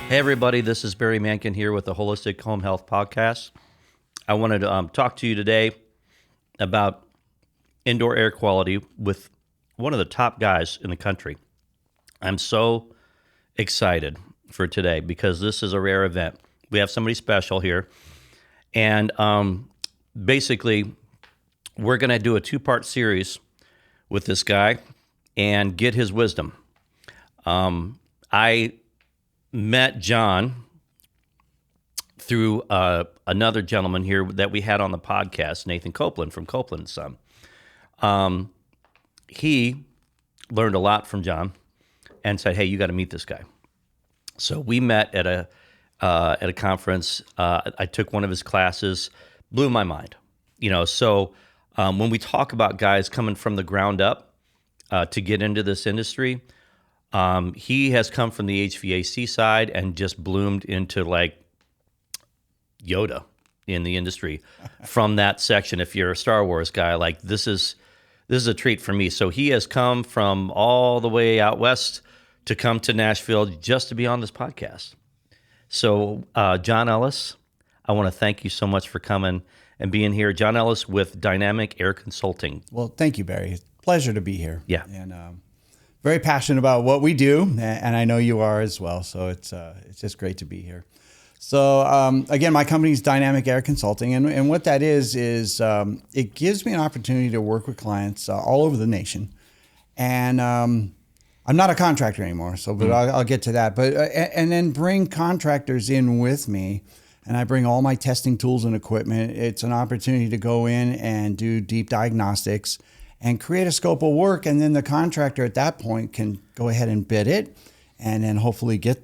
Hey everybody, this is Barry Mankin here with the Holistic Home Health Podcast. I wanted to talk to you today about indoor air quality with one of the top guys in the country. I'm so excited for today because this is a rare event. We have somebody special here, and basically we're going to do a two-part series with this guy and get his wisdom. I met John through another gentleman here that we had on the podcast, Nathan Copeland from Copeland & Son. He learned a lot from John and said, "Hey, you got to meet this guy." So we met at a conference. I took one of his classes, blew my mind. So when we talk about guys coming from the ground up to get into this industry, he has come from the HVAC side and just bloomed into like Yoda in the industry from that section. If you're a Star Wars guy, like this is a treat for me. So he has come from all the way out west to come to Nashville just to be on this podcast. So John Ellis, I want to thank you so much for coming and being here. John Ellis with Dynamic Air Consulting. Well, thank you, Barry. It's a pleasure to be here. Yeah. And very passionate about what we do, and I know you are as well. So it's just great to be here. So again, my company is Dynamic Air Consulting, and what that is it gives me an opportunity to work with clients all over the nation. And I'm not a contractor anymore, but I'll get to that. But and then bring contractors in with me, and I bring all my testing tools and equipment. It's an opportunity to go in and do deep diagnostics and create a scope of work, and then the contractor at that point can go ahead and bid it, and then hopefully get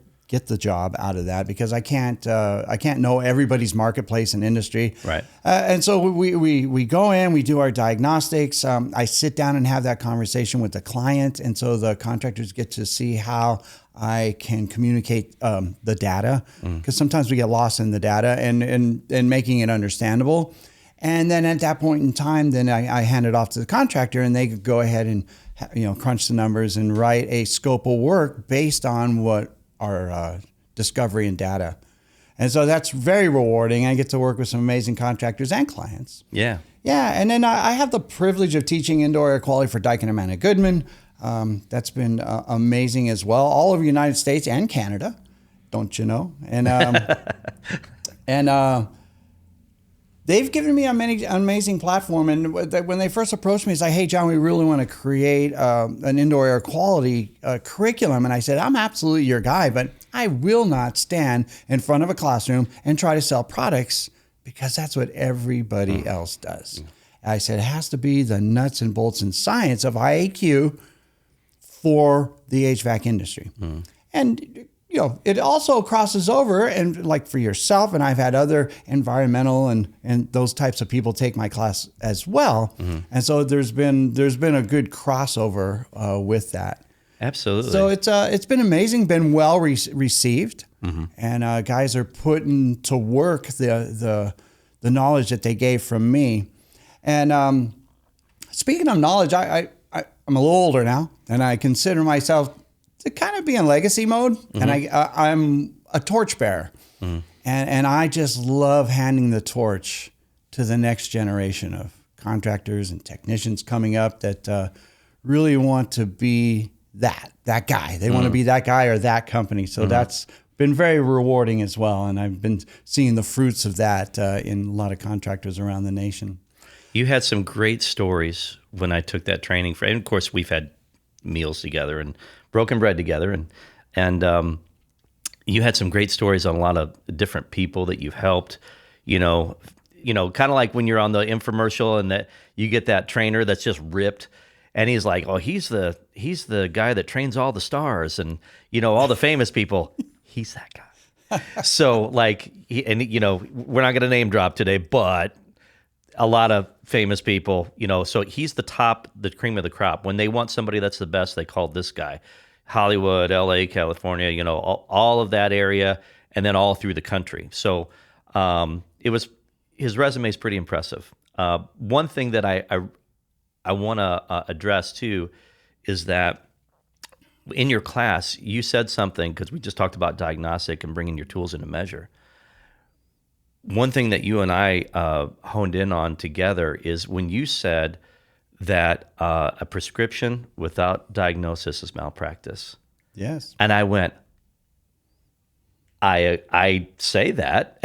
the job out of that, because I can't know everybody's marketplace and industry. Right. And so we go in, we do our diagnostics. I sit down and have that conversation with the client, and so the contractors get to see how I can communicate the data, because sometimes we get lost in the data and making it understandable. And then at that point in time, then I hand it off to the contractor, and they go ahead and crunch the numbers and write a scope of work based on what our discovery and data. And so that's very rewarding. I get to work with some amazing contractors and clients. Yeah. Yeah, and then I have the privilege of teaching indoor air quality for Daikin and Amana Goodman. That's been amazing as well. All over the United States and Canada, don't you know? And they've given me an amazing platform. And when they first approached me, it's like, "Hey, John, we really want to create an indoor air quality curriculum." And I said, "I'm absolutely your guy, but I will not stand in front of a classroom and try to sell products, because that's what everybody else does." I said, it has to be the nuts and bolts and science of IAQ for the HVAC industry. And it also crosses over, and like for yourself, and I've had other environmental and those types of people take my class as well. And so there's been a good crossover with that. Absolutely. So it's been amazing, been well received, and guys are putting to work the knowledge that they gave from me. And speaking of knowledge, I'm a little older now, and I consider myself to kind of be in legacy mode, and I'm a torchbearer, and I just love handing the torch to the next generation of contractors and technicians coming up that really want to be that guy. They want to be that guy or that company. So that's been very rewarding as well, and I've been seeing the fruits of that in a lot of contractors around the nation. You had some great stories when I took that training, and of course we've had meals together and broken bread together, and you had some great stories on a lot of different people that you've helped. Kind of like when you're on the infomercial and that you get that trainer that's just ripped, and he's like, "Oh, he's the guy that trains all the stars and all the famous people." He's that guy. So like, we're not going to name drop today, but a lot of famous people, so he's the cream of the crop. When they want somebody that's the best, they call this guy. Hollywood, LA, California, all of that area, and then all through the country. So his resume is pretty impressive. One thing that I want to address too is that in your class, you said something, because we just talked about diagnostic and bringing your tools into measure. One thing that you and I honed in on together is when you said that a prescription without diagnosis is malpractice. Yes. And I went, I say that,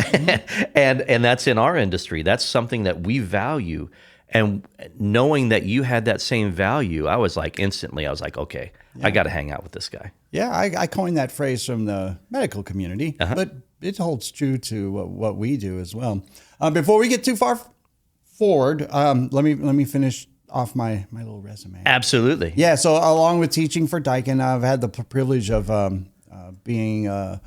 and that's in our industry. That's something that we value. And knowing that you had that same value, I was like, okay, I got to hang out with this guy. Yeah, I coined that phrase from the medical community, but it holds true to what we do as well. Before we get too far forward, let me finish off my little resume. Absolutely. Yeah, so along with teaching for Daikin, I've had the privilege of being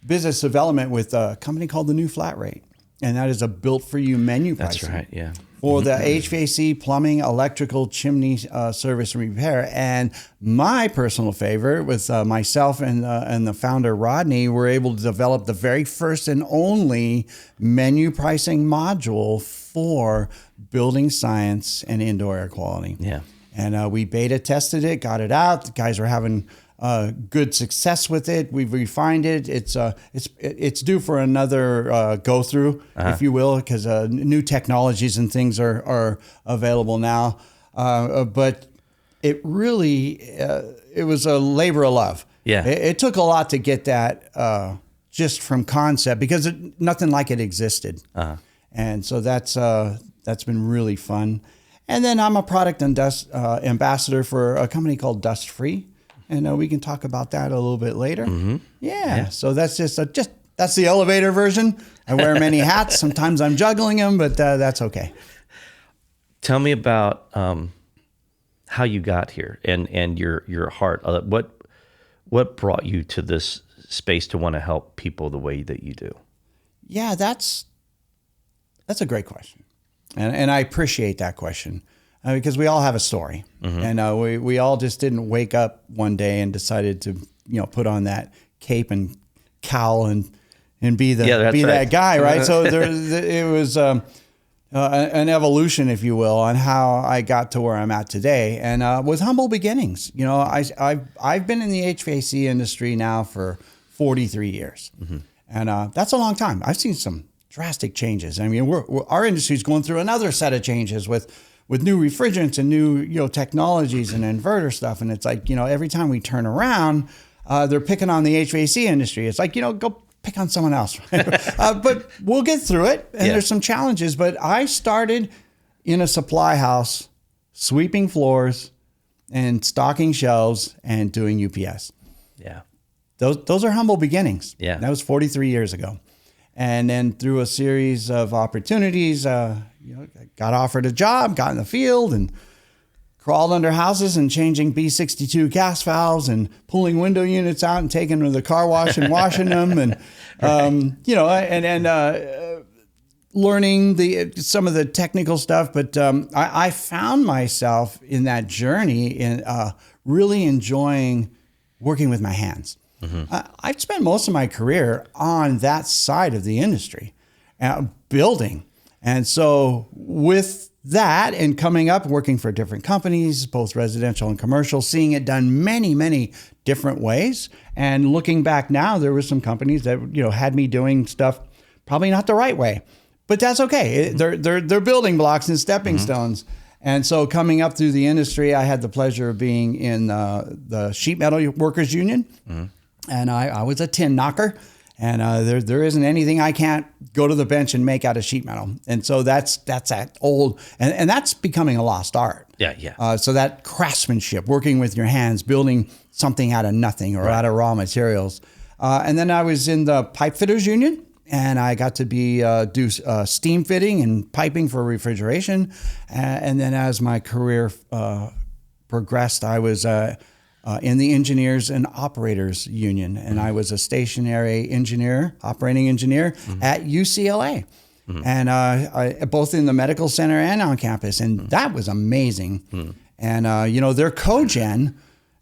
business development with a company called the New Flat Rate, and that is a built-for-you menu pricing. That's right, yeah. For the HVAC, plumbing, electrical, chimney service and repair. And my personal favorite with myself and the founder, Rodney, were able to develop the very first and only menu pricing module for building science and indoor air quality. Yeah. And we beta tested it, got it out. The guys are having good success with it. We've refined it. It's due for another go through, if you will, because new technologies and things are available now. But it really it was a labor of love. Yeah, it took a lot to get that just from concept, because nothing like it existed. And so that's been really fun. And then I'm a product and dust ambassador for a company called Dust Free. And we can talk about that a little bit later. Mm-hmm. Yeah. So that's just that's the elevator version. I wear many hats. Sometimes I'm juggling them, but that's okay. Tell me about how you got here and your heart. What brought you to this space to want to help people the way that you do? Yeah, that's a great question, and I appreciate that question. Because we all have a story, and we all just didn't wake up one day and decided to put on that cape and cowl and be that guy, right? So it was an evolution, if you will, on how I got to where I'm at today, and with humble beginnings. I've been in the HVAC industry now for 43 years, and that's a long time. I've seen some drastic changes. I mean, our industry is going through another set of changes with new refrigerants and new technologies and inverter stuff. And it's like, every time we turn around, they're picking on the HVAC industry. It's like, go pick on someone else. But we'll get through it. And there's some challenges. But I started in a supply house, sweeping floors and stocking shelves and doing UPS. Yeah. Those are humble beginnings. Yeah. That was 43 years ago. And then through a series of opportunities, I got offered a job, got in the field, and crawled under houses and changing B62 gas valves and pulling window units out and taking them to the car wash and washing them, and learning some of the technical stuff. But I found myself in that journey in really enjoying working with my hands. I've spent most of my career on that side of the industry, building. And so with that and coming up, working for different companies, both residential and commercial, seeing it done many, many different ways. And looking back now, there were some companies that, had me doing stuff probably not the right way, but that's okay. They're building blocks and stepping stones. And so coming up through the industry, I had the pleasure of being in the Sheet Metal Workers Union. And I was a tin knocker, and there isn't anything I can't go to the bench and make out of sheet metal. And so that's that old, and that's becoming a lost art. Yeah. So that craftsmanship, working with your hands, building something out of nothing or out of raw materials. And then I was in the Pipe Fitters Union, and I got to do steam fitting and piping for refrigeration. And then as my career progressed, I was in the Engineers and Operators Union, and I was a stationary engineer, operating engineer at UCLA, and I both in the medical center and on campus, and that was amazing. And they're cogen,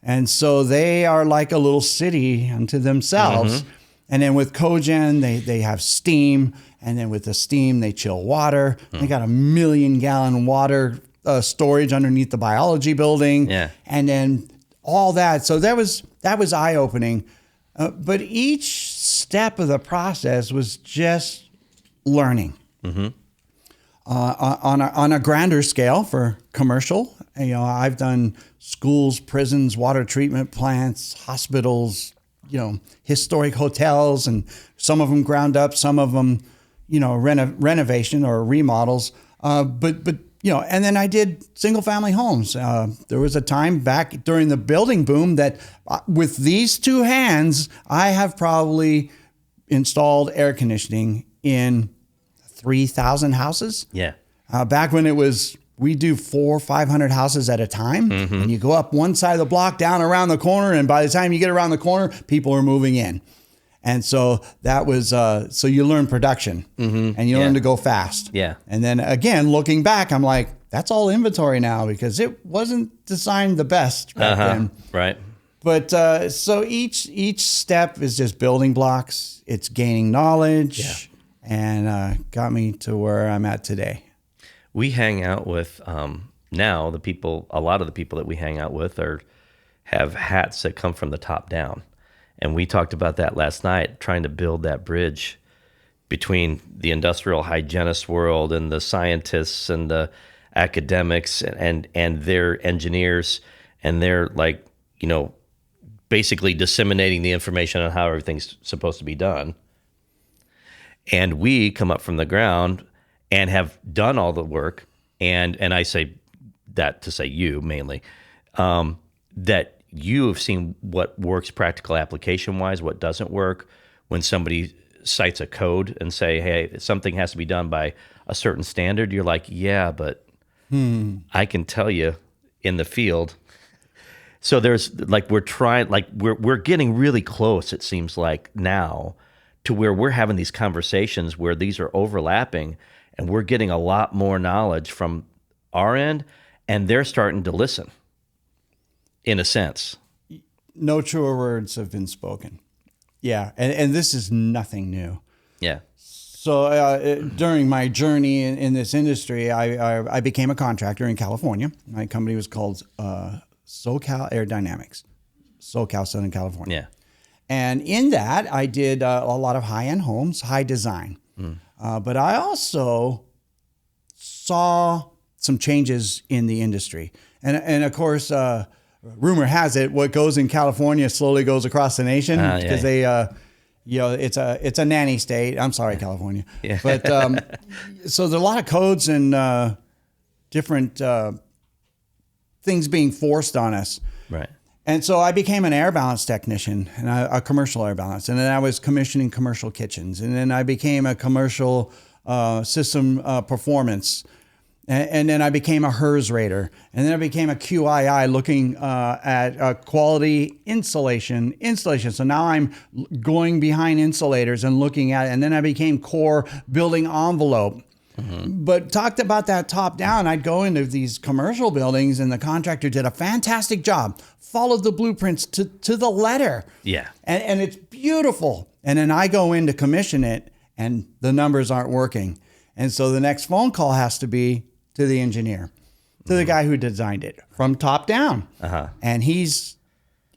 and so they are like a little city unto themselves. And then with cogen, they have steam, and then with the steam they chill water. They got 1 million gallon water storage underneath the biology building, and then all that. So that was that was eye-opening. But each step of the process was just learning. On a grander scale for commercial, I've done schools, prisons, water treatment plants, hospitals, historic hotels, and some of them ground up, some of them, renovation or remodels. But and then I did single family homes. There was a time back during the building boom that with these two hands, I have probably installed air conditioning in 3,000 houses. Yeah. Back when it was, we do 400 or 500 houses at a time, and you go up one side of the block, down around the corner, and by the time you get around the corner, people are moving in. And so that was, so you learn production, and you learn to go fast. Yeah. And then again, looking back, I'm like, that's all inventory now because it wasn't designed the best back then. Right. But so each step is just building blocks. It's gaining knowledge, and got me to where I'm at today. We hang out with now the people. A lot of the people that we hang out with have hats that come from the top down, and we talked about that last night, trying to build that bridge between the industrial hygienist world and the scientists and the academics and their engineers, and they're like, basically disseminating the information on how everything's supposed to be done. And we come up from the ground and have done all the work. And I say that to say you mainly, that you have seen what works practical application wise, what doesn't work. When somebody cites a code and say, hey, something has to be done by a certain standard, you're like, yeah, but I can tell you in the field. So there's like, we're getting really close, it seems like now, to where we're having these conversations where these are overlapping and we're getting a lot more knowledge from our end and they're starting to listen in a sense. No truer words have been spoken. Yeah. And this is nothing new. Yeah. So during my journey in this industry, I became a contractor in California. My company was called SoCal Aerodynamics, SoCal, Southern California. Yeah. And in that, I did a lot of high-end homes, high design. But I also saw some changes in the industry. And of course, rumor has it, what goes in California slowly goes across the nation because they, it's a nanny state. I'm sorry, California. Yeah. But so there's a lot of codes and different things being forced on us. Right. And so I became an air balance technician, and a commercial air balance. And then I was commissioning commercial kitchens. And then I became a commercial system performance. And then I became a HERS rater. And then I became a QII looking at quality installation. So now I'm going behind insulators and looking at it. And then I became core building envelope. But talked about that top down, I'd go into these commercial buildings and the contractor did a fantastic job, followed the blueprints to the letter. Yeah. And it's beautiful. And then I go in to commission it and the numbers aren't working. And so the next phone call has to be to the engineer, to the guy who designed it from top down. And he's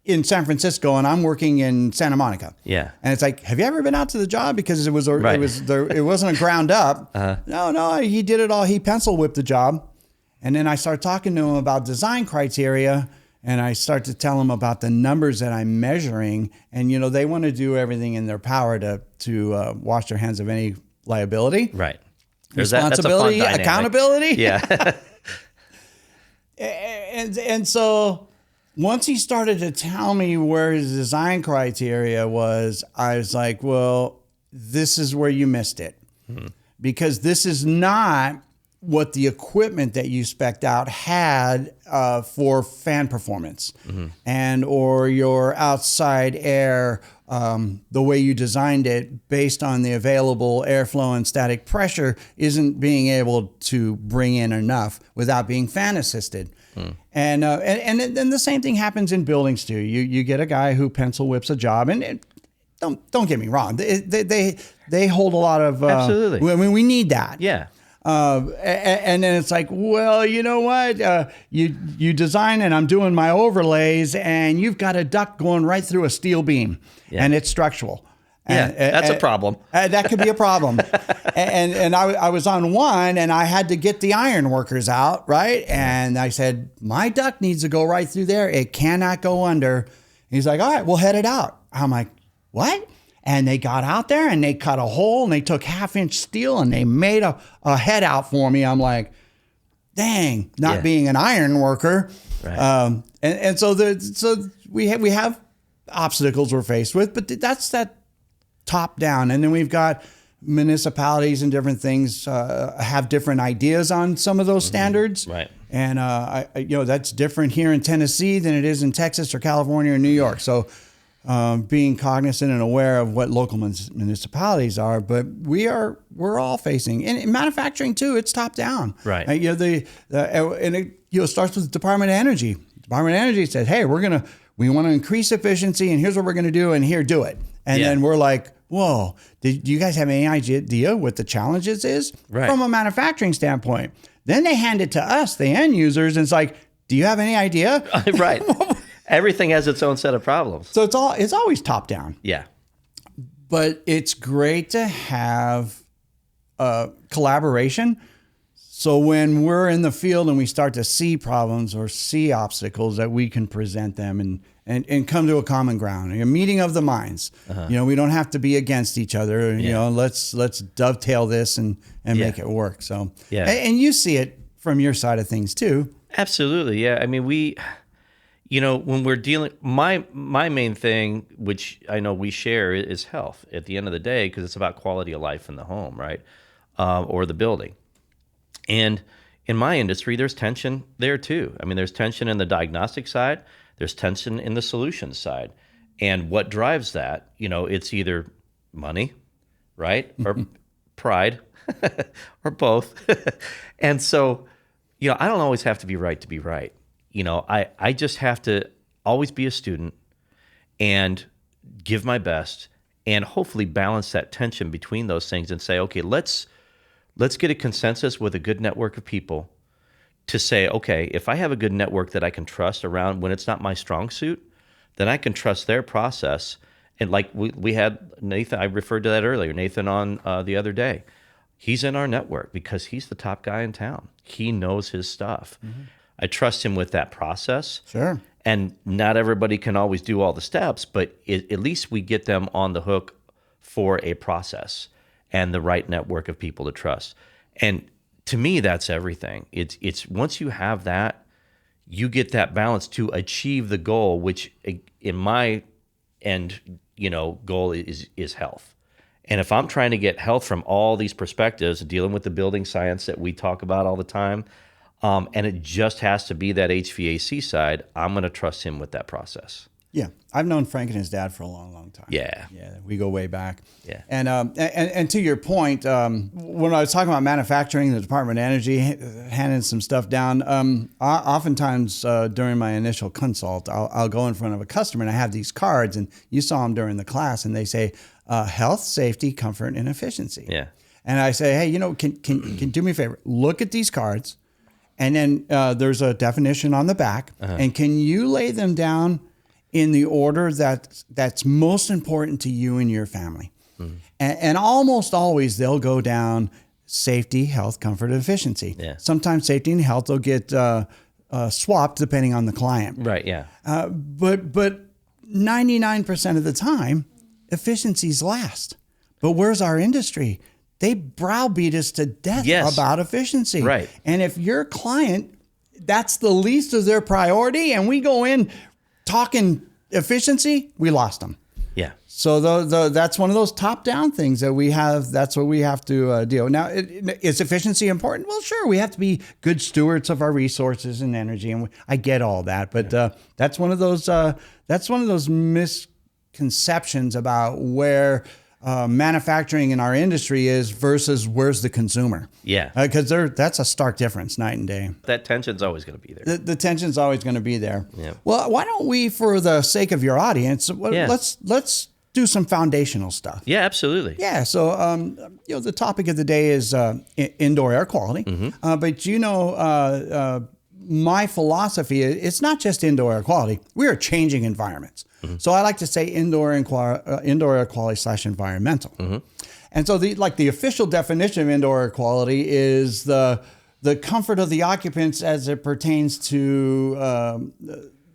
in San Francisco and I'm working in Santa Monica. Yeah. And it's like, have you ever been out to the job? Because it wasn't a ground up. No, he did it all. He pencil whipped the job. And then I start talking to him about design criteria and I start to tell him about the numbers that I'm measuring. And, they want to do everything in their power to wash their hands of any liability. Right. Responsibility, accountability. Yeah. And so once he started to tell me where his design criteria was, I was like, well, this is where you missed it. Because this is not what the equipment that you spec'd out had for fan performance and or your outside air, the way you designed it based on the available airflow and static pressure isn't being able to bring in enough without being fan assisted. And then the same thing happens in buildings too. You get a guy who pencil whips a job and don't get me wrong. They hold a lot of, absolutely. I mean, we need that. Yeah. And then it's like, well, you know what? You design and I'm doing my overlays and you've got a duct going right through a steel beam and it's structural. Yeah, that's a problem. That could be a problem. and I was on one and I had to get the iron workers out, right? And I said, my duct needs to go right through there. It cannot go under. And he's like, all right, we'll head it out. I'm like, what? And they got out there and they cut a hole and they took 1/2-inch steel and they made a head out for me. I'm like, dang, not being an iron worker. Right. And so we have obstacles we're faced with, but that's that top down. And then we've got municipalities and different things have different ideas on some of those standards. Right. And that's different here in Tennessee than it is in Texas or California or New York. So being cognizant and aware of what local municipalities are, but we're all facing, and in manufacturing too, it's top down. Right. And it starts with the Department of Energy. Department of Energy says, hey, we want to increase efficiency and here's what we're going to do and here, do it. And then we're like, whoa, do you guys have any idea what the challenges is from a manufacturing standpoint? Then they hand it to us, the end users, and it's like, do you have any idea? Right. Everything has its own set of problems. So it's always top down. Yeah. But it's great to have collaboration. So when we're in the field and we start to see problems or see obstacles, that we can present them and come to a common ground, a meeting of the minds. We don't have to be against each other. Let's dovetail this and make it work. So and you see it from your side of things too. Absolutely. Yeah. I mean, when we're dealing, my main thing, which I know we share, is health at the end of the day, because it's about quality of life in the home, right? Or the building. And in my industry, there's tension there too. I mean, there's tension in the diagnostic side, there's tension in the solutions side. And what drives that, it's either money, right? Or pride, or both. And so, I don't always have to be right. I just have to always be a student and give my best and hopefully balance that tension between those things and say, okay, let's get a consensus with a good network of people to say, okay, if I have a good network that I can trust around when it's not my strong suit, then I can trust their process. And like we had Nathan, I referred to that earlier, Nathan on the other day. He's in our network because he's the top guy in town. He knows his stuff. Mm-hmm. I trust him with that process. Sure. And not everybody can always do all the steps, but at least we get them on the hook for a process and the right network of people to trust. And to me, that's everything. It's once you have that, you get that balance to achieve the goal, which in my end, goal is health. And if I'm trying to get health from all these perspectives, dealing with the building science that we talk about all the time, and it just has to be that HVAC side, I'm going to trust him with that process. Yeah. I've known Frank and his dad for a long, long time. Yeah. Yeah. We go way back. Yeah. And to your point, when I was talking about manufacturing, the Department of Energy, handing some stuff down, oftentimes during my initial consult, I'll go in front of a customer and I have these cards, and you saw them during the class, and they say, health, safety, comfort, and efficiency. Yeah. And I say, hey, can do me a favor, look at these cards, and then there's a definition on the back, and can you lay them down in the order that's most important to you and your family? Mm-hmm. And almost always they'll go down safety, health, comfort, and efficiency. Yeah. Sometimes safety and health will get swapped depending on the client. Right. Yeah. But 99% of the time, efficiency's last. But where's our industry? They browbeat us to death about efficiency. Right. And if your client, that's the least of their priority, and we go in talking efficiency, we lost them. Yeah. So that's one of those top-down things that we have. That's what we have to deal with. Now, is efficiency important? Well, sure. We have to be good stewards of our resources and energy, and I get all that. But that's one of those misconceptions about where manufacturing in our industry is versus where's the consumer. Yeah. Because that's a stark difference, night and day. That tension's always going to be there. The tension's always going to be there. Yeah. Well, why don't we, for the sake of your audience, let's do some foundational stuff. Yeah, absolutely. Yeah. So, the topic of the day is indoor air quality. But my philosophy is it's not just indoor air quality. We are changing environments. So I like to say indoor air quality / environmental. And so the official definition of indoor air quality is the comfort of the occupants as it pertains to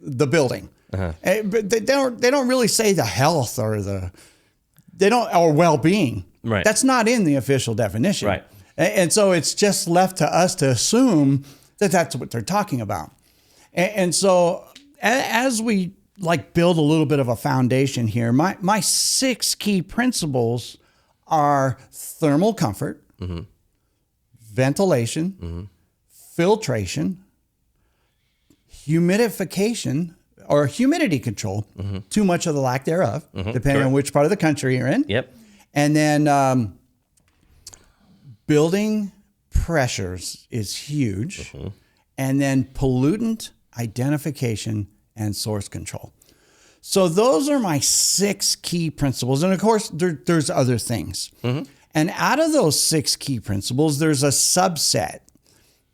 the building. But they don't really say the health or or well-being. Right. That's not in the official definition. Right. And so it's just left to us to assume that that's what they're talking about. And so as we build a little bit of a foundation here, my 6 key principles are thermal comfort, ventilation, filtration, humidification or humidity control, too much of the lack thereof, depending on which part of the country you're in. Yep. And then building pressures is huge. And then pollutant identification and source control. So those are my 6 key principles. And of course, there's other things. And out of those 6 key principles, there's a subset.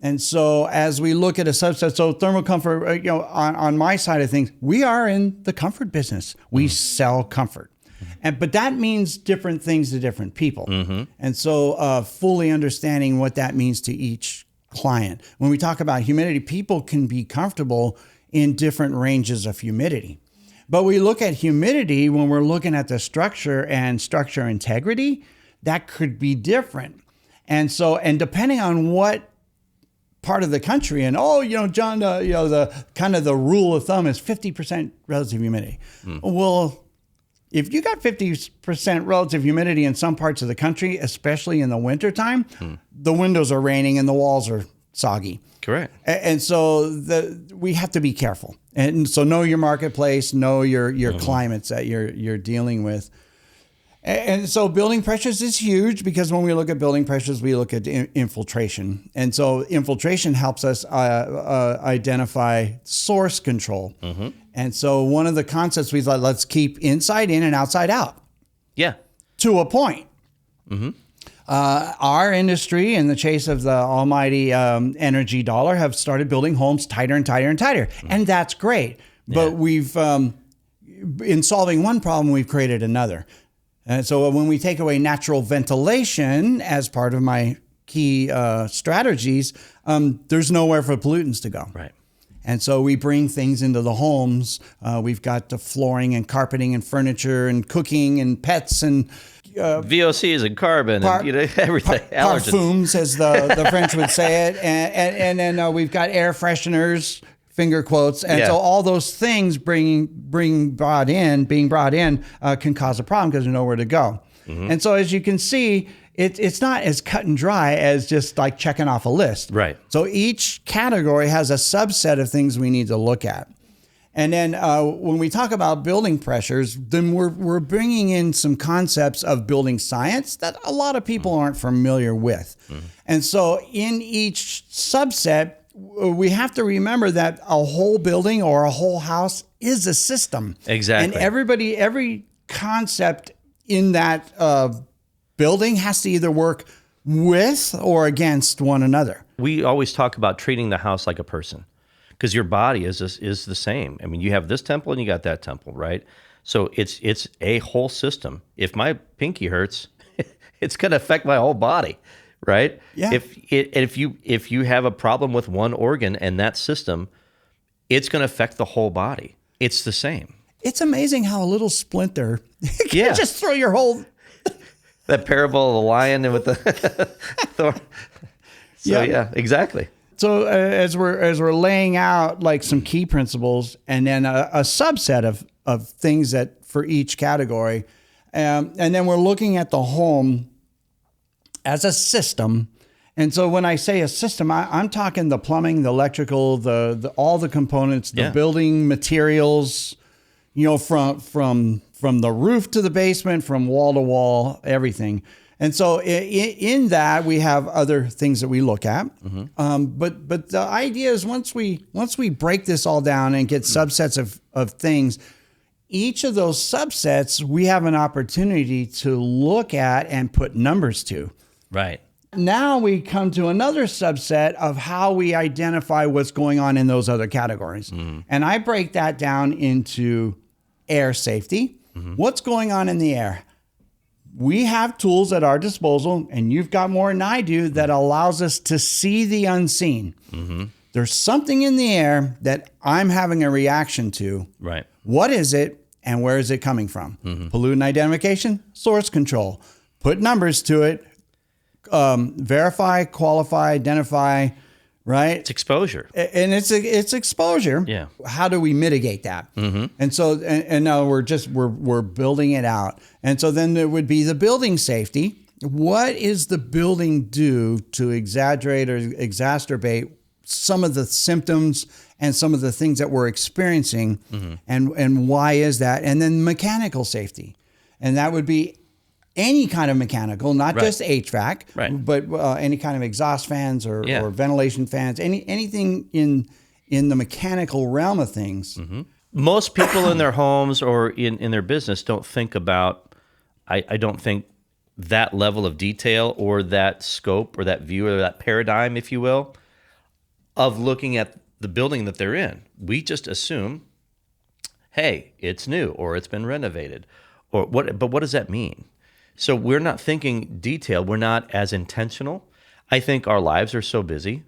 And so as we look at a subset, so thermal comfort, on my side of things, we are in the comfort business. We sell comfort. But that means different things to different people. And so fully understanding what that means to each client. When we talk about humidity, people can be comfortable in different ranges of humidity. But we look at humidity when we're looking at the structure and structure integrity, that could be different. And so, and depending on what part of the country, and John, the kind of the rule of thumb is 50% relative humidity. Well, if you got 50% relative humidity in some parts of the country, especially in the wintertime, the windows are raining and the walls are soggy. Correct. And so we have to be careful. And so know your marketplace, know your climates that you're dealing with. And so building pressures is huge because when we look at building pressures, we look at infiltration. And so infiltration helps us identify source control. And so one of the concepts we thought, let's keep inside in and outside out. Yeah. To a point. Our industry, in the chase of the almighty energy dollar, have started building homes tighter and tighter and tighter. And that's great. But we've, in solving one problem, we've created another. And so when we take away natural ventilation as part of my key strategies, there's nowhere for pollutants to go. Right. And so we bring things into the homes. We've got the flooring and carpeting and furniture and cooking and pets and VOCs and carbon and everything. Parfums, as the French would say it. And then we've got air fresheners, finger quotes. And so all those things being brought in can cause a problem because there's nowhere to go. And so as you can see, it's not as cut and dry as just like checking off a list. Right. So each category has a subset of things we need to look at. And then when we talk about building pressures, then we're bringing in some concepts of building science that a lot of people aren't familiar with. And so in each subset, we have to remember that a whole building or a whole house is a system. Exactly. And every concept in that building has to either work with or against one another. We always talk about treating the house like a person because your body is the same. I mean, you have this temple and you got that temple, right? So it's a whole system. If my pinky hurts, it's going to affect my whole body. Right? Yeah. If you have a problem with one organ and that system, it's going to affect the whole body. It's the same. It's amazing how a little splinter can just throw your whole. That parable of the lion and with the thorn. So yeah, exactly. So as we're laying out like some key principles and then a subset of things that for each category, and then we're looking at the home as a system. And so when I say a system, I'm talking the plumbing, the electrical, the all the components, the building materials, from the roof to the basement, from wall to wall, everything. And so in that we have other things that we look at. But the idea is once we break this all down and get subsets of things, each of those subsets, we have an opportunity to look at and put numbers to. Right. Now we come to another subset of how we identify what's going on in those other categories. And I break that down into air safety. What's going on in the air? We have tools at our disposal, and you've got more than I do, that allows us to see the unseen. There's something in the air that I'm having a reaction to. Right. What is it, and where is it coming from? Pollutant identification, source control. Put numbers to it. Verify, qualify, identify, right? It's exposure. And it's exposure. Yeah. How do we mitigate that? And so, and now we're building it out. And so then there would be the building safety. What is the building do to exaggerate or exacerbate some of the symptoms and some of the things that we're experiencing? And why is that? And then mechanical safety. And that would be any kind of mechanical, not just HVAC, but any kind of exhaust fans or ventilation fans, anything in the mechanical realm of things. Most people in their homes or in their business don't think about, I don't think, that level of detail or that scope or that view or that paradigm, if you will, of looking at the building that they're in. We just assume, hey, it's new or it's been renovated, or what? But what does that mean? So we're not thinking detail. We're not as intentional. I think our lives are so busy,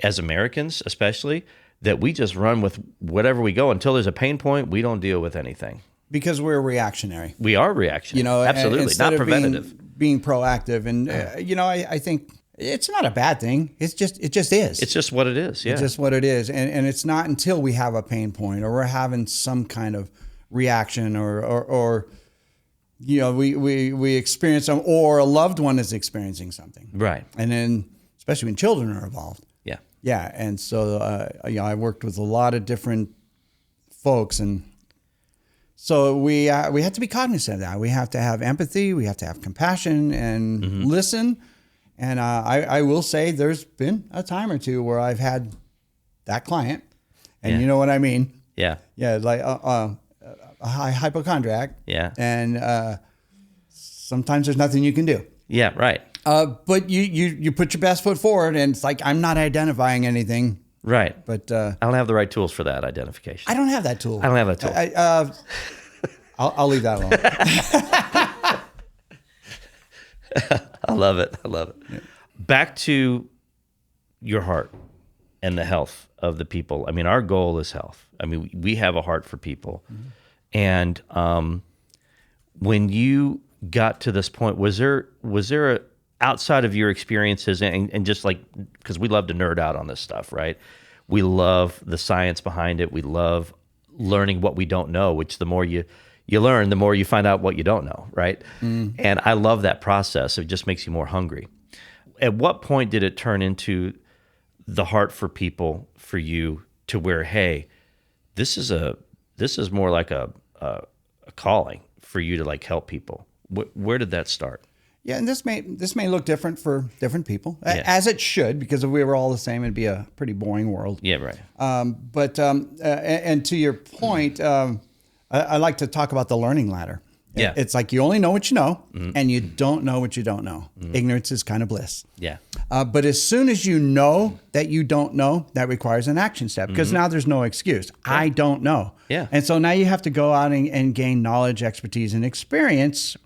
as Americans especially, that we just run with whatever we go. Until there's a pain point, we don't deal with anything. Because we're reactionary. We are reactionary. Absolutely, not preventative. Being proactive. And, I think it's not a bad thing. It just is. It's just what it is, yeah. It's just what it is. And it's not until we have a pain point or we're having some kind of reaction or we experience some, or a loved one is experiencing something. Right. And then, especially when children are involved. Yeah. Yeah. And so, I worked with a lot of different folks, and so we have to be cognizant of that. We have to have empathy. We have to have compassion and listen. And I will say there's been a time or two where I've had that client, and you know what I mean? Yeah. Yeah. Like, a hypochondriac. Yeah. And sometimes there's nothing you can do. Yeah, right. But you put your best foot forward, and it's like, I'm not identifying anything. Right. But I don't have the right tools for that identification. I don't have that tool. I don't have that tool. I'll leave that alone. I love it. I love it. Yeah. Back to your heart and the health of the people. I mean, our goal is health. I mean, we have a heart for people. And when you got to this point, was there a, outside of your experiences and just like, because we love to nerd out on this stuff, right? We love the science behind it. We love learning what we don't know, which the more you learn, the more you find out what you don't know, right? And I love that process. It just makes you more hungry. At what point did it turn into the heart for people for you to where, hey, this is more like a calling for you to like help people? Where did that start? Yeah, and this may look different for different people, as it should, because if we were all the same, it'd be a pretty boring world. Yeah, right. And to your point, I like to talk about the learning ladder. Yeah. It's like you only know what you know, and you don't know what you don't know. Ignorance is kind of bliss. Yeah. But as soon as you know that you don't know, that requires an action step, because now there's no excuse. I don't know. Yeah. And so now you have to go out and gain knowledge, expertise, and experience.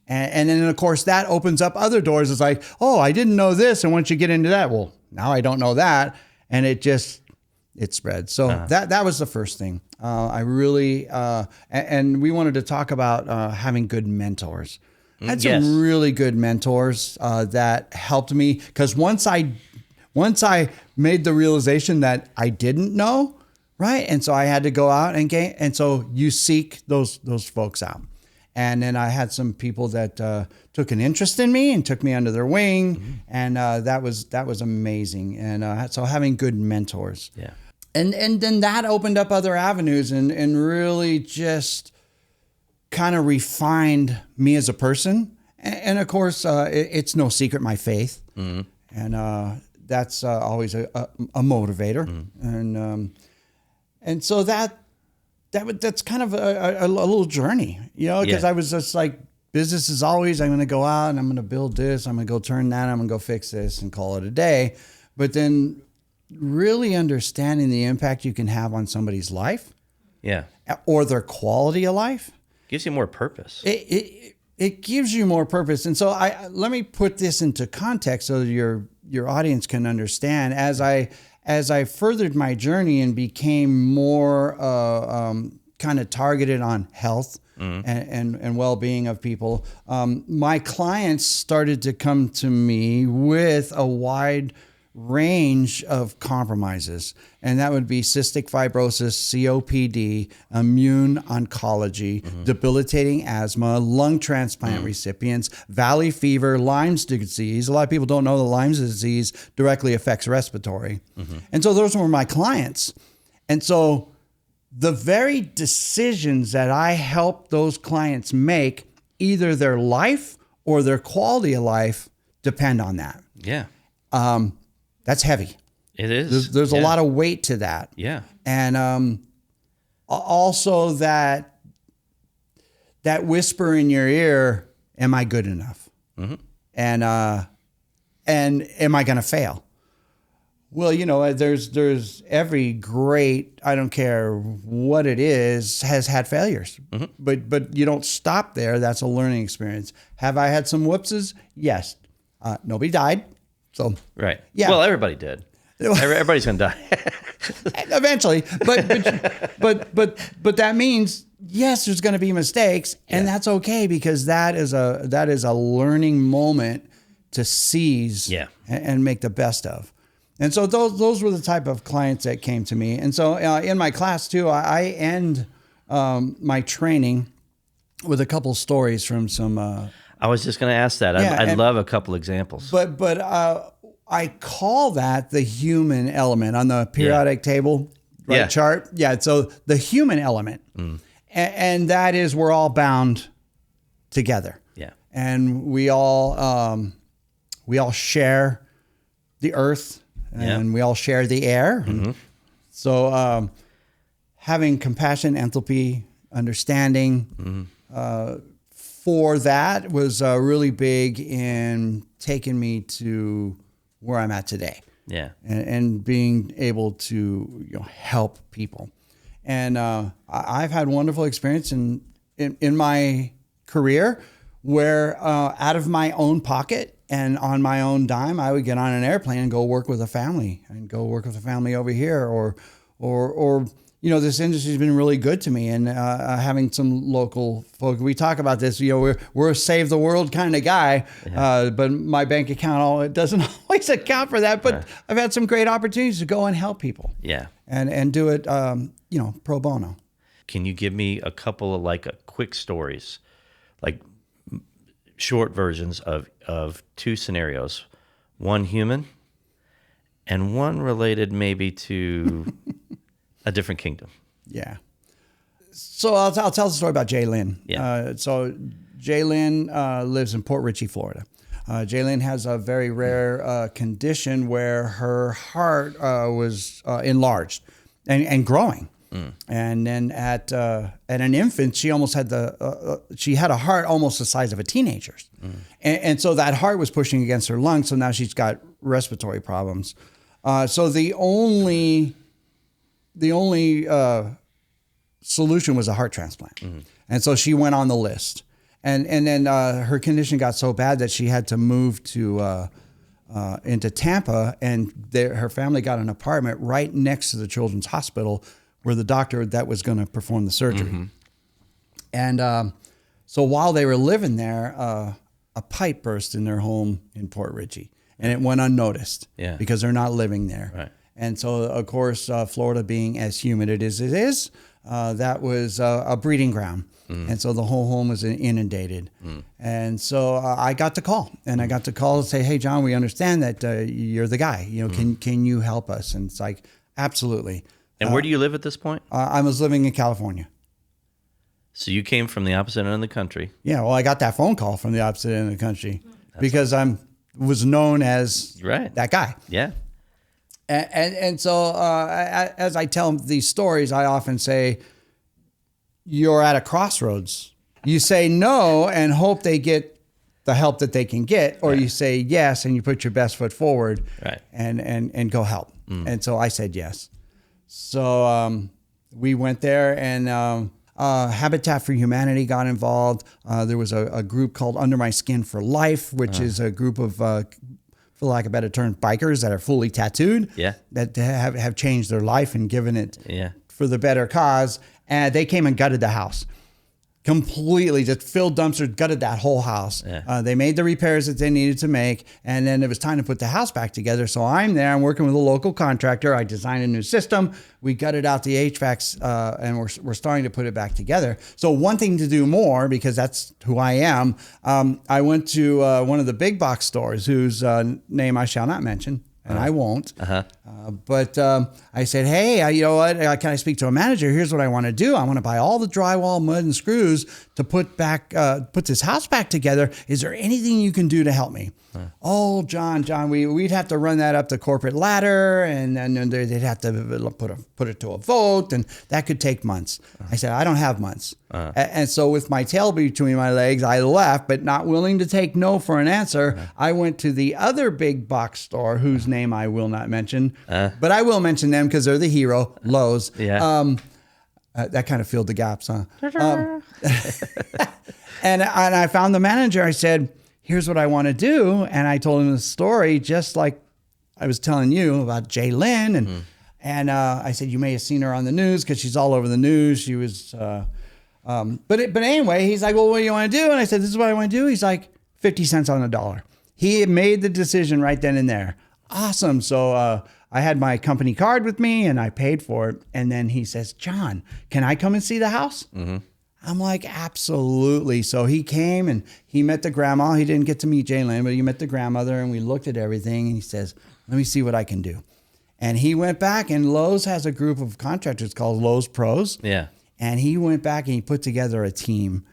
And then, of course, that opens up other doors. It's like, oh, I didn't know this. And once you get into that, well, now I don't know that. And it spreads. So that was the first thing. I really, and we wanted to talk about having good mentors. I had some really good mentors that helped me, because once I made the realization that I didn't know, right? And so I had to go out and gain. And so you seek those folks out. And then I had some people that took an interest in me and took me under their wing, and that was amazing. And so having good mentors, and then that opened up other avenues and really just kind of refined me as a person. And of course, it's no secret my faith, and that's always a motivator, and so that that's kind of a little journey, because Yeah. I was just like, business is always, I'm going to go out and I'm going to build this, I'm going to go turn that, I'm going to go fix this and call it a day. But then really understanding the impact you can have on somebody's life Yeah. or their quality of life, Gives you more purpose. it gives you more purpose. And so let me put this into context so that your audience can understand. As I furthered my journey and became more kind of targeted on health and well-being of people, my clients started to come to me with a wide range of compromises, and that would be cystic fibrosis, COPD, immune oncology, debilitating asthma, lung transplant recipients, valley fever, Lyme's disease. A lot of people don't know that Lyme's disease directly affects respiratory. And so those were my clients. And so the very decisions that I help those clients make, either their life or their quality of life, depend on that. Yeah. That's heavy. It is. There's a lot of weight to that. Yeah. And also that whisper in your ear, am I good enough? And am I going to fail? Well, there's every great, I don't care what it is, has had failures. But you don't stop there. That's a learning experience. Have I had some whoopses? Yes. Nobody died. So Right. Yeah. Well, everybody did. Everybody's gonna die. eventually, but that means yes, there's going to be mistakes, and that's okay, because that is a learning moment to seize and make the best of. And so those were the type of clients that came to me. And so in my class too, I end my training with a couple stories from some. I was just gonna ask that. I'd love a couple examples. But I call that the human element on the periodic table chart. Yeah. So the human element, and that is, we're all bound together. Yeah. And we all share the earth, and we all share the air. So having compassion, empathy, understanding, for that was really big in taking me to where I'm at today. Yeah. And being able to help people. And I've had wonderful experience in my career where out of my own pocket and on my own dime, I would get on an airplane and go work with a family over here, or this industry's been really good to me, and having some local folk. We talk about this, we're a save the world kind of guy, but my bank account, it doesn't always account for that. But I've had some great opportunities to go and help people. Yeah. And do it, pro bono. Can you give me a couple of quick stories, like short versions of two scenarios, one human and one related maybe to a different kingdom? Yeah. So I'll tell the story about Jaylyn. Yeah. So Jaylyn lives in Port Richey, Florida. Jaylyn has a very rare condition where her heart was enlarged and growing. And then at an infant, she almost had she had a heart almost the size of a teenager's. And so that heart was pushing against her lungs. So now she's got respiratory problems. So the only solution was a heart transplant. And so she went on the list. And then her condition got so bad that she had to move to into Tampa, and her family got an apartment right next to the Children's Hospital where the doctor that was going to perform the surgery. And so while they were living there, a pipe burst in their home in Port Richey, and it went unnoticed because they're not living there. Right. And so, of course, Florida being as humid as it is, that was a breeding ground. And so the whole home was inundated. And so I got the call, and say, hey, John, we understand that you're the guy. Can you help us? And it's like, absolutely. And where do you live at this point? I was living in California. So you came from the opposite end of the country. Yeah, well, I got that phone call from the opposite end of the country because I was known as that guy. Yeah. And so as I tell these stories, I often say, you're at a crossroads. You say no and hope they get the help that they can get, or you say yes and you put your best foot forward and go help. And so I said yes. So we went there, and Habitat for Humanity got involved. There was a group called Under My Skin for Life, which is a group of, for lack of a better term, bikers that are fully tattooed, that have changed their life and given it for the better cause. And they came and gutted the house. Completely, just filled dumpsters, gutted that whole house. They made the repairs that they needed to make, and then it was time to put the house back together. So I'm there. I'm working with a local contractor. I designed a new system. We gutted out the HVACs, and we're starting to put it back together. So one thing to do more, because that's who I am, I went to one of the big box stores, whose name I shall not mention. And I won't. But I said, hey, you know what? Can I speak to a manager? Here's what I want to do. I want to buy all the drywall, mud, and screws to put this house back together. Is there anything you can do to help me? Oh, John, we'd have to run that up the corporate ladder, and then they'd have to put it to a vote, and that could take months. I said, I don't have months. And so with my tail between my legs, I left, but not willing to take no for an answer. I went to the other big box store, whose name I will not mention, but I will mention them because they're the hero, Lowe's. That kind of filled the gaps, huh? And I found the manager. I said, here's what I want to do. And I told him the story, just like I was telling you about Jay Lynn. And I said, you may have seen her on the news because she's all over the news. She was, but anyway, he's like, well, what do you want to do? And I said, this is what I want to do. He's like, 50 cents on the dollar. He had made the decision right then and there. Awesome. So I had my company card with me and I paid for it. And then he says, John, can I come and see the house? I'm like, absolutely. So he came and he met the grandma. He didn't get to meet Jalen, but he met the grandmother, and we looked at everything, and he says, let me see what I can do. And he went back, and Lowe's has a group of contractors called Lowe's Pros. And he went back and he put together a team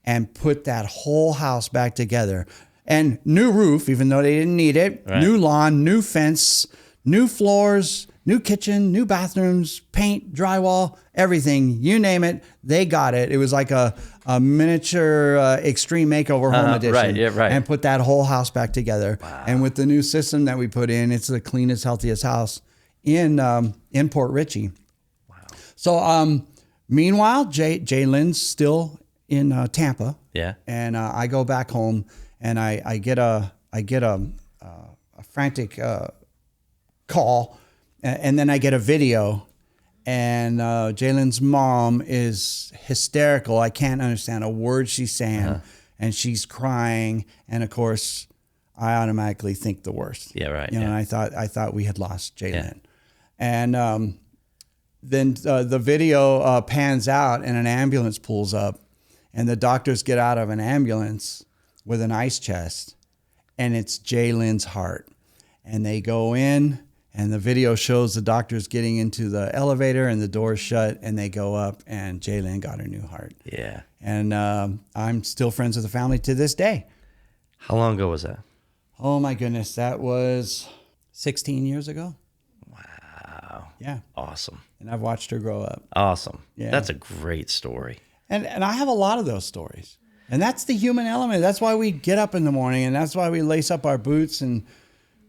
and put that whole house back together. And new roof, even though they didn't need it, new lawn, new fence, new floors, new kitchen, new bathrooms, paint, drywall, everything, you name it, they got it. It was like a miniature extreme makeover home edition. And put that whole house back together. And with the new system that we put in, it's the cleanest, healthiest house in Port Richey. So meanwhile, Jay Lynn's still in Tampa. And I go back home, and I get a frantic call. And then I get a video, and Jalen's mom is hysterical. I can't understand a word she's saying, and she's crying. And of course, I automatically think the worst. And I thought we had lost Jalen. And then the video pans out, and an ambulance pulls up, and the doctors get out of an ambulance with an ice chest, and it's Jalen's heart. And they go in. And the video shows the doctors getting into the elevator, and the door's shut, and they go up, and Jalen got her new heart. And I'm still friends with the family to this day. How long ago was that? Oh my goodness, that was 16 years ago. Wow. Awesome. And I've watched her grow up. Awesome. That's a great story. And I have a lot of those stories. And that's the human element. That's why we get up in the morning, and that's why we lace up our boots, and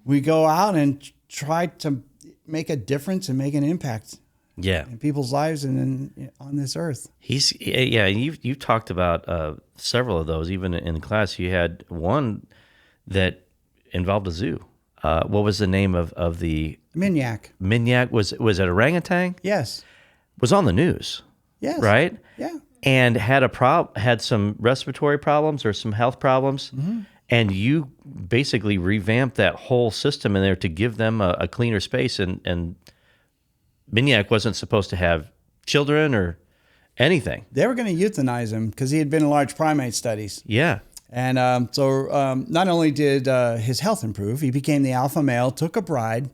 we go out and try to make a difference and make an impact in people's lives and on this earth. You've talked about several of those. Even in class, you had one that involved a zoo. What was the name of the Minyak? Minyak was it orangutan? Yes. Was on the news. Yes. Right. Yeah. And had some respiratory problems or some health problems. And you basically revamped that whole system in there to give them a cleaner space. And Minyak wasn't supposed to have children or anything. They were going to euthanize him because he had been in large primate studies. And so not only did his health improve, he became the alpha male, took a bride,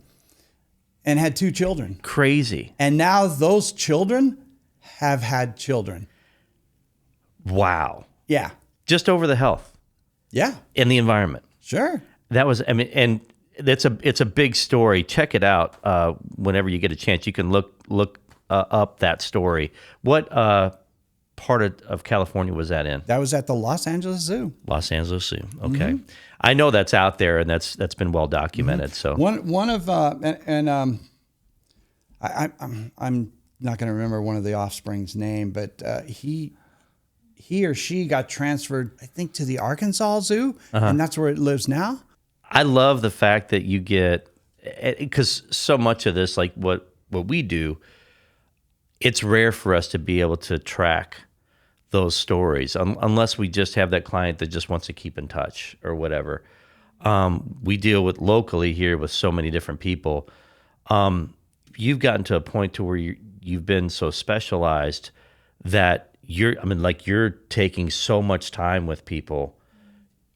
and had 2 children. Crazy. And now those children have had children. Wow. Yeah. Just over the health. Yeah. In the environment. Sure. That was, and it's a big story. Check it out whenever you get a chance. You can look up that story. What part of California was that in? That was at the Los Angeles Zoo. Los Angeles Zoo. Okay. I know that's out there, and that's been well documented. So One of I'm not going to remember one of the offspring's name, but he or she got transferred, I think, to the Arkansas Zoo, and that's where it lives now. I love the fact that you get, because so much of this, like what we do, it's rare for us to be able to track those stories unless we just have that client that just wants to keep in touch or whatever. We deal with locally here with so many different people. You've gotten to a point to where you've been so specialized that you're taking so much time with people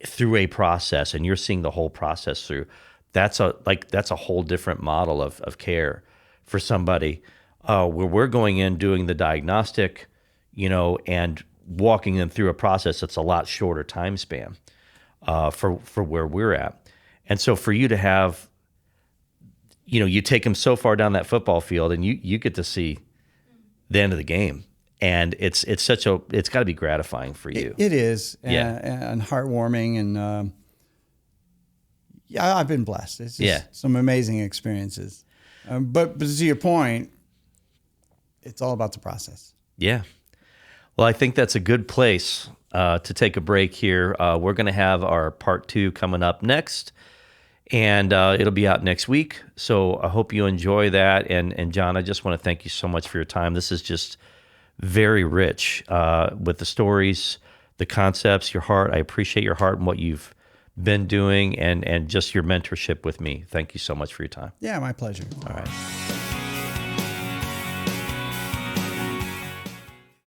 through a process, and you're seeing the whole process through. That's a whole different model of care for somebody, where we're going in doing the diagnostic, and walking them through a process that's a lot shorter time span for where we're at. And so for you to have, you take them so far down that football field, and you get to see the end of the game. And it's got to be gratifying for you. It is, Yeah. and heartwarming, and I've been blessed. It's just some amazing experiences. But to your point, it's all about the process. Yeah. Well, I think that's a good place to take a break here. We're going to have our part 2 coming up next, and it'll be out next week. So I hope you enjoy that. And John, I just want to thank you so much for your time. This is just very rich with the stories, the concepts, your heart. I appreciate your heart and what you've been doing, and just your mentorship with me. Thank you so much for your time. Yeah, my pleasure. All right.